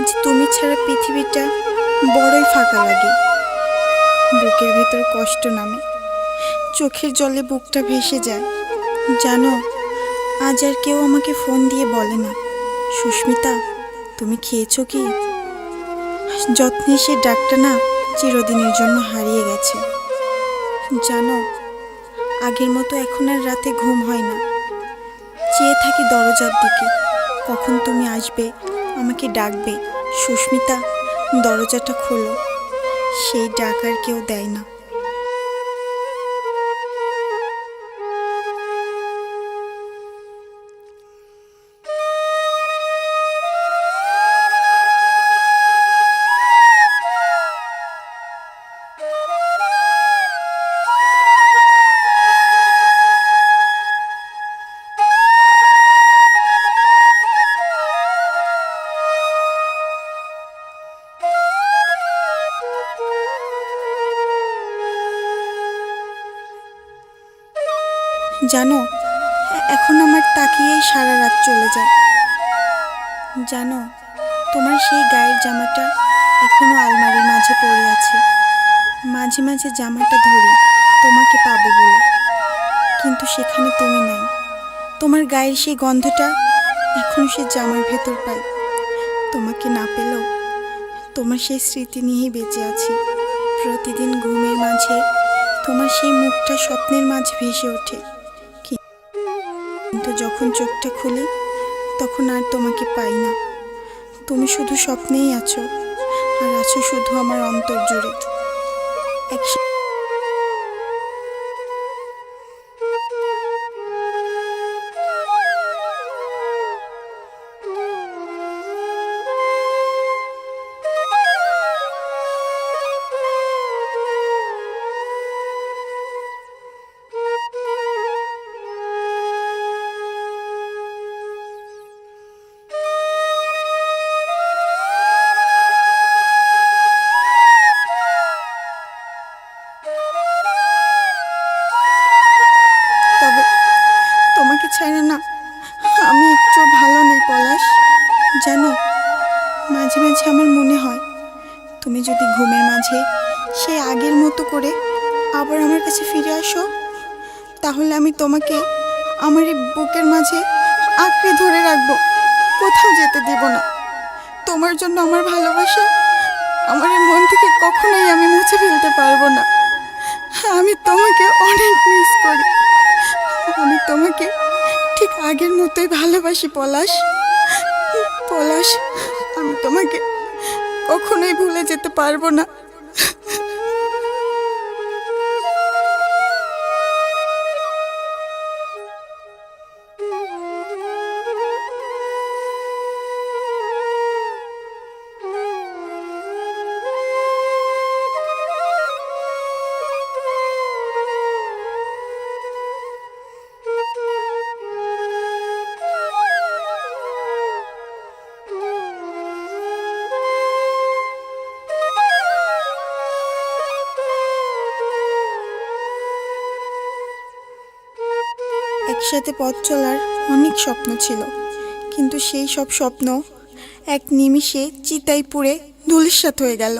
আজ তুমি ছাড়া পৃথিবীটা বড়ই ফাঁকা লাগে। বুকের ভেতর কষ্ট নামে, চোখের জলে বুকটা ভেসে যায়। জানো, আজ আর কেউ আমাকে ফোন দিয়ে বলে না, সুস্মিতা তুমি খেয়েছো কি? যত্নে সে ডাকটা না চিরদিনের জন্য হারিয়ে গেছে। জানো, আগের মতো এখন আর রাতে ঘুম হয় না। চেয়ে থাকি দরজার দিকে, কখন তুমি আসবে, আমাকে ডাকবে, সুস্মিতা দরজাটা খোলো। সেই ডাক আর কেউ দেয় না। জানো, এখন আমার তাকিয়েই সারা রাত চলে যায়। জানো, তোমার সেই গায়ের জামাটা এখনো আলমারির মাঝে পড়ে আছে। মাঝে মাঝে জামাটা ধরি তোমাকে পাবো বলে, কিন্তু সেখানে তুমি নাই। তোমার গায়ের সেই গন্ধটা এখনো সে জামার ভেতর পাই। তোমাকে না পেলেও তোমার সেই স্মৃতি নিয়েই বেঁচে আছি। প্রতিদিন ঘুমের মাঝে তোমার সেই মুখটা স্বপ্নের মাঝে ভেসে ওঠে, কিন্তু যখন চোখটা খুলি তখন আর তোমাকে পাই না। তুমি শুধু স্বপ্নেই আছো, আর আছো শুধু আমার অন্তর জুড়ে। তবে তোমাকে ছাড়া না আমি একটু ভালো নেই পলাশ। জানো, মাঝে মাঝে আমার মনে হয় তুমি যদি ঘুমের মাঝে সেই আগের মতো করে আবার আমার কাছে ফিরে আসো, তাহলে আমি তোমাকে আমার এই বুকের মাঝে আঁকড়ে ধরে রাখবো, কোথাও যেতে দেব না। তোমার জন্য আমার ভালোবাসা আমার এই মন থেকে কখনোই আমি মুছে ফেলতে পারবো না। আমি তোমাকে অনেক মিস করি। আমি তোমাকে ঠিক আগের মতোই ভালোবাসি পলাশ। পলাশ, আমি তোমাকে কখনোই ভুলে যেতে পারবো না। একসাথে পথ চলার অনেক স্বপ্ন ছিল, কিন্তু সেই সব স্বপ্ন এক নিমিষে চিতায় পুড়ে ধূলিসাৎ হয়ে গেল।